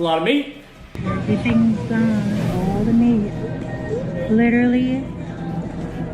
a lot of meat. Everything's gone. All the meat. Literally,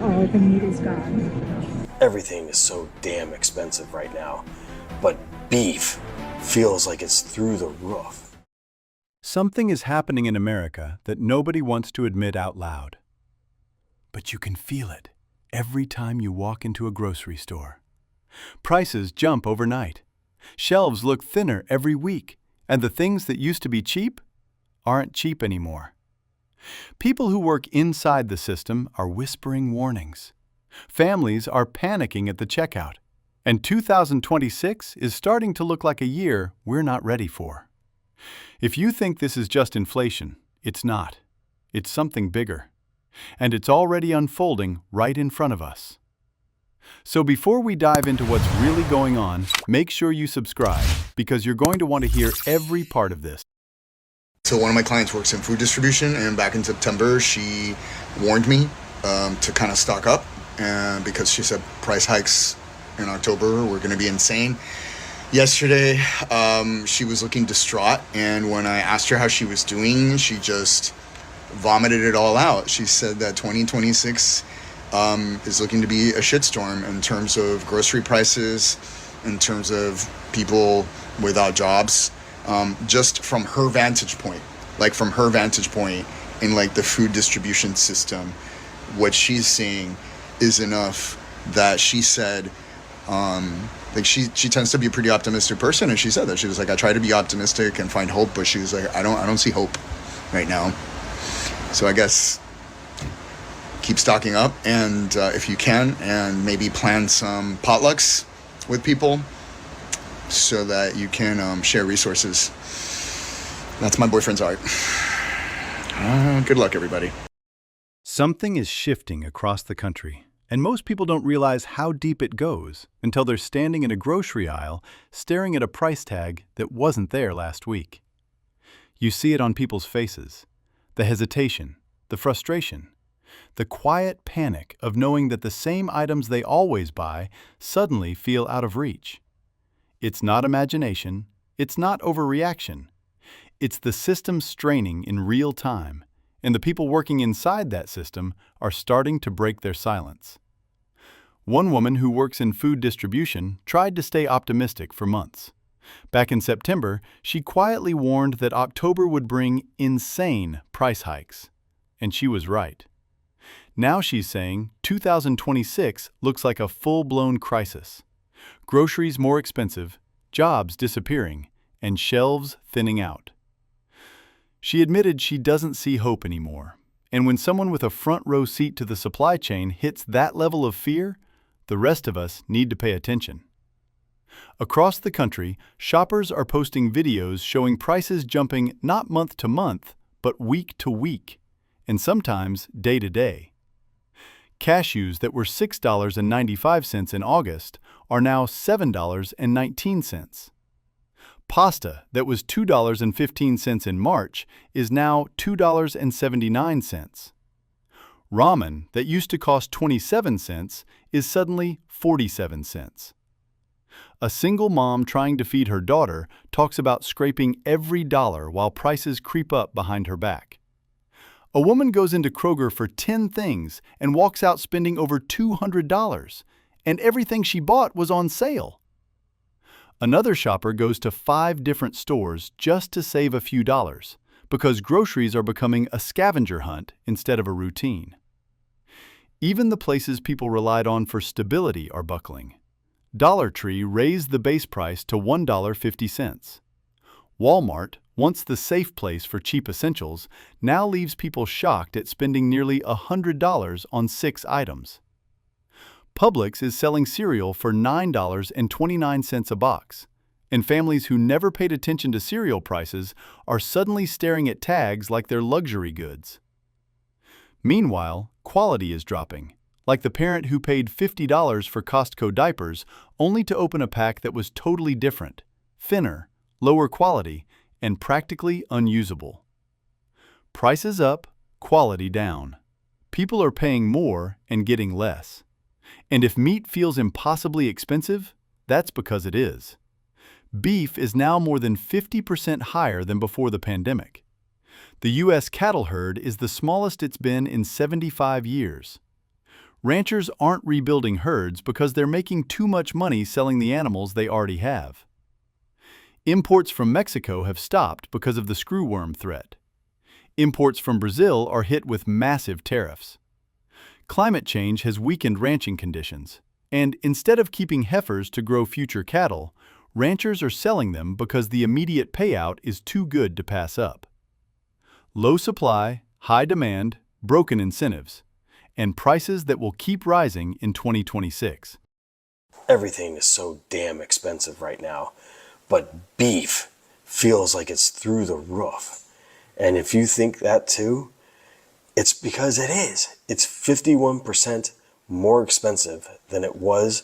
all the meat is gone. Everything is so damn expensive right now, but beef feels like it's through the roof. Something is happening in America that nobody wants to admit out loud. But you can feel it every time you walk into a grocery store. Prices jump overnight. Shelves look thinner every week, and the things that used to be cheap aren't cheap anymore. People who work inside the system are whispering warnings. Families are panicking at the checkout, and 2026 is starting to look like a year we're not ready for. If you think this is just inflation, it's not. It's something bigger, and it's already unfolding right in front of us. So before we dive into what's really going on, make sure you subscribe, because you're going to want to hear every part of this. So one of my clients works in food distribution, and back in September, she warned me to kind of stock up, because she said price hikes in October were going to be insane. Yesterday, she was looking distraught, and when I asked her how she was doing, she just vomited it all out. She said that 2026 is looking to be a shitstorm in terms of grocery prices, in terms of people without jobs. Just from her vantage point, in like the food distribution system, what she's seeing is enough that she said, like she tends to be a pretty optimistic person, and she said that she was like, I try to be optimistic and find hope, but she was like, I don't see hope right now. So I guess keep stocking up, and if you can, and maybe plan some potlucks with people so that you can share resources. That's my boyfriend's art. Good luck, everybody. Something is shifting across the country, and most people don't realize how deep it goes until they're standing in a grocery aisle staring at a price tag that wasn't there last week. You see it on people's faces, the hesitation, the frustration, the quiet panic of knowing that the same items they always buy suddenly feel out of reach. It's not imagination, it's not overreaction. It's the system straining in real time, and the people working inside that system are starting to break their silence. One woman who works in food distribution tried to stay optimistic for months. Back in September, she quietly warned that October would bring insane price hikes, and she was right. Now she's saying 2026 looks like a full-blown crisis. Groceries more expensive, jobs disappearing, and shelves thinning out. She admitted she doesn't see hope anymore, and when someone with a front-row seat to the supply chain hits that level of fear, the rest of us need to pay attention. Across the country, shoppers are posting videos showing prices jumping not month to month, but week to week, and sometimes day to day. Cashews that were $6.95 in August are now $7.19. Pasta that was $2.15 in March is now $2.79. Ramen that used to cost 27 cents is suddenly 47 cents. A single mom trying to feed her daughter talks about scraping every dollar while prices creep up behind her back. A woman goes into Kroger for 10 things and walks out spending over $200, and everything she bought was on sale. Another shopper goes to 5 different stores just to save a few dollars, because groceries are becoming a scavenger hunt instead of a routine. Even the places people relied on for stability are buckling. Dollar Tree raised the base price to $1.50. Walmart, once the safe place for cheap essentials, now leaves people shocked at spending nearly $100 on 6 items. Publix is selling cereal for $9.29 a box, and families who never paid attention to cereal prices are suddenly staring at tags like they're luxury goods. Meanwhile, quality is dropping, like the parent who paid $50 for Costco diapers only to open a pack that was totally different, thinner, lower quality, and practically unusable. Prices up, quality down. People are paying more and getting less. And if meat feels impossibly expensive, that's because it is. Beef is now more than 50% higher than before the pandemic. The U.S. cattle herd is the smallest it's been in 75 years. Ranchers aren't rebuilding herds because they're making too much money selling the animals they already have. Imports from Mexico have stopped because of the screwworm threat. Imports from Brazil are hit with massive tariffs. Climate change has weakened ranching conditions, and instead of keeping heifers to grow future cattle, ranchers are selling them because the immediate payout is too good to pass up. Low supply, high demand, broken incentives, and prices that will keep rising in 2026. Everything is so damn expensive right now, but beef feels like it's through the roof. And if you think that too, it's because it is. It's 51% more expensive than it was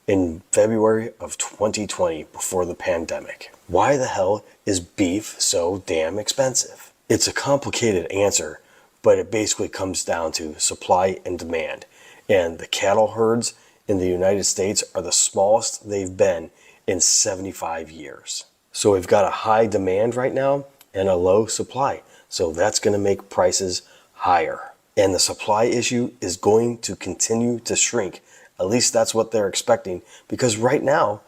in February of 2020 before the pandemic. Why the hell is beef so damn expensive? It's a complicated answer, but it basically comes down to supply and demand. And the cattle herds in the United States are the smallest they've been in 75 years. So we've got a high demand right now and a low supply. So that's going to make prices higher. And the supply issue is going to continue to shrink. At least that's what they're expecting, because right now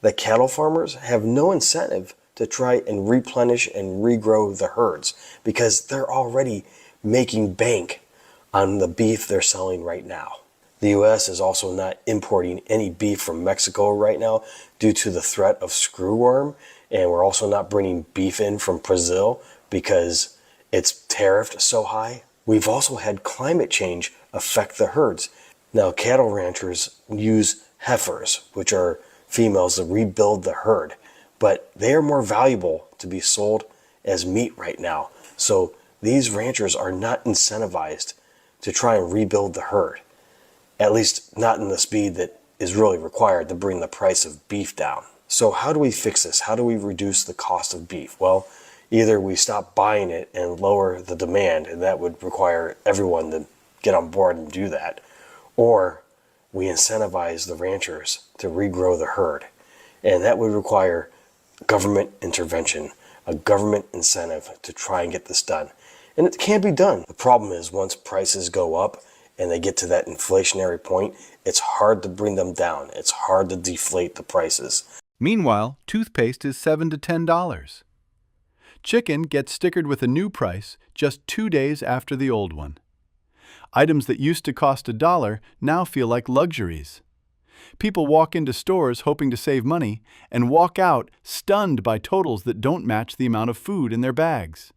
the cattle farmers have no incentive to try and replenish and regrow the herds because they're already making bank on the beef they're selling right now. The U.S. is also not importing any beef from Mexico right now due to the threat of screwworm, and we're also not bringing beef in from Brazil because it's tariffed so high. We've also had climate change affect the herds. Now, cattle ranchers use heifers, which are females, to rebuild the herd, but they are more valuable to be sold as meat right now. So these ranchers are not incentivized to try and rebuild the herd, at least not in the speed that is really required to bring the price of beef down. So how do we fix this? How do we reduce the cost of beef? Well, either we stop buying it and lower the demand, and that would require everyone to get on board and do that, or we incentivize the ranchers to regrow the herd, and that would require government intervention, a government incentive to try and get this done. And it can be done. The problem is once prices go up and they get to that inflationary point, it's hard to bring them down. It's hard to deflate the prices. Meanwhile, toothpaste is $7 to $10. Chicken gets stickered with a new price just 2 days after the old one. Items that used to cost $1 now feel like luxuries. People walk into stores hoping to save money and walk out stunned by totals that don't match the amount of food in their bags.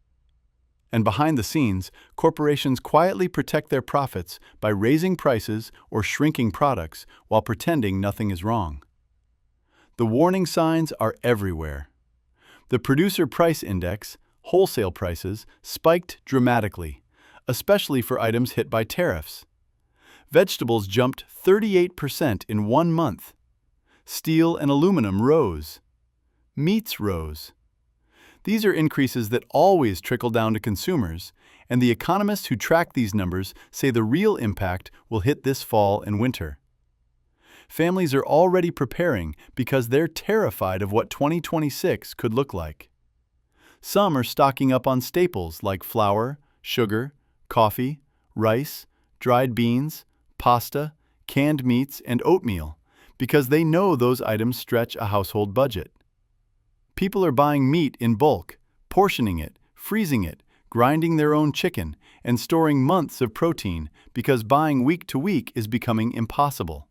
And behind the scenes, corporations quietly protect their profits by raising prices or shrinking products while pretending nothing is wrong. The warning signs are everywhere. The Producer Price Index, wholesale prices, spiked dramatically, especially for items hit by tariffs. Vegetables jumped 38% in 1 month. Steel and aluminum rose. Meats rose. These are increases that always trickle down to consumers, and the economists who track these numbers say the real impact will hit this fall and winter. Families are already preparing because they're terrified of what 2026 could look like. Some are stocking up on staples like flour, sugar, coffee, rice, dried beans, pasta, canned meats, and oatmeal because they know those items stretch a household budget. People are buying meat in bulk, portioning it, freezing it, grinding their own chicken, and storing months of protein because buying week to week is becoming impossible.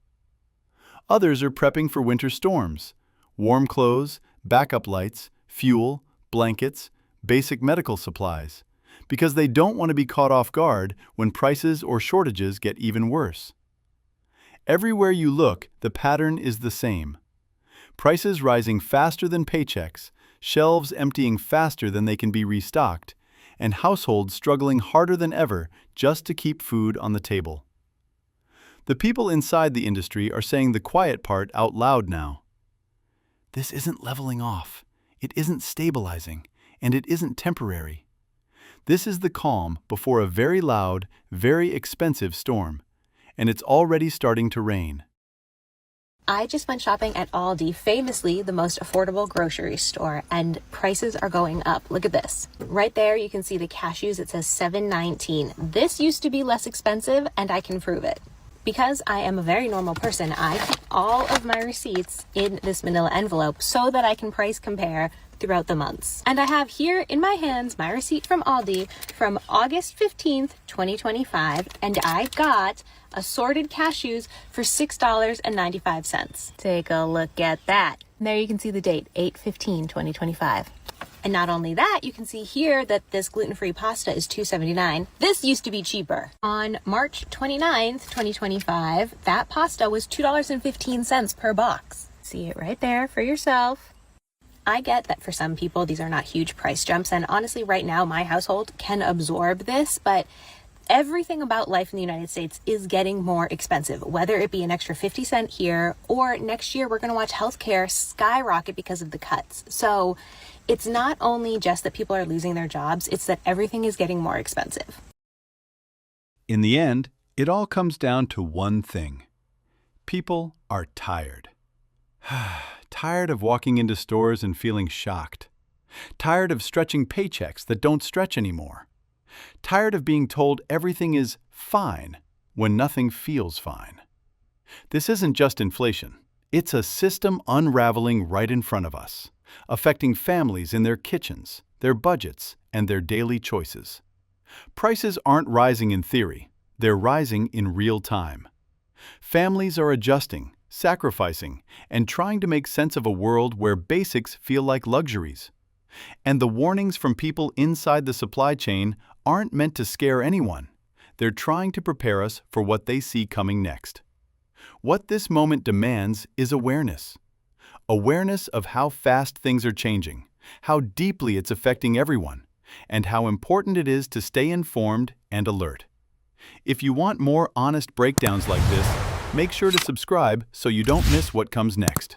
Others are prepping for winter storms, warm clothes, backup lights, fuel, blankets, basic medical supplies, because they don't want to be caught off guard when prices or shortages get even worse. Everywhere you look, the pattern is the same. Prices rising faster than paychecks, shelves emptying faster than they can be restocked, and households struggling harder than ever just to keep food on the table. The people inside the industry are saying the quiet part out loud now. This isn't leveling off, it isn't stabilizing, and it isn't temporary. This is the calm before a very loud, very expensive storm, and it's already starting to rain. I just went shopping at Aldi, famously the most affordable grocery store, and prices are going up. Look at this. Right there, you can see the cashews. It says $7.19. This used to be less expensive, and I can prove it. Because I am a very normal person, I keep all of my receipts in this manila envelope so that I can price compare throughout the months. And I have here in my hands my receipt from Aldi from August 15th, 2025, and I got assorted cashews for $6.95. Take a look at that. And there you can see the date, 8/15/2025. And not only that, you can see here that this gluten-free pasta is $2.79. This used to be cheaper. On March 29th, 2025, that pasta was $2.15 per box. See it right there for yourself. I get that for some people, these are not huge price jumps. And honestly, right now, my household can absorb this, but everything about life in the United States is getting more expensive, whether it be an extra 50 cents here or next year, we're going to watch healthcare skyrocket because of the cuts. So it's not only just that people are losing their jobs, it's that everything is getting more expensive. In the end, it all comes down to one thing. People are tired. Tired of walking into stores and feeling shocked. Tired of stretching paychecks that don't stretch anymore. Tired of being told everything is fine when nothing feels fine. This isn't just inflation. It's a system unraveling right in front of us, affecting families in their kitchens, their budgets, and their daily choices. Prices aren't rising in theory. They're rising in real time. Families are adjusting, sacrificing, and trying to make sense of a world where basics feel like luxuries. And the warnings from people inside the supply chain aren't meant to scare anyone. They're trying to prepare us for what they see coming next. What this moment demands is awareness. Awareness of how fast things are changing, how deeply it's affecting everyone, and how important it is to stay informed and alert. If you want more honest breakdowns like this, make sure to subscribe so you don't miss what comes next.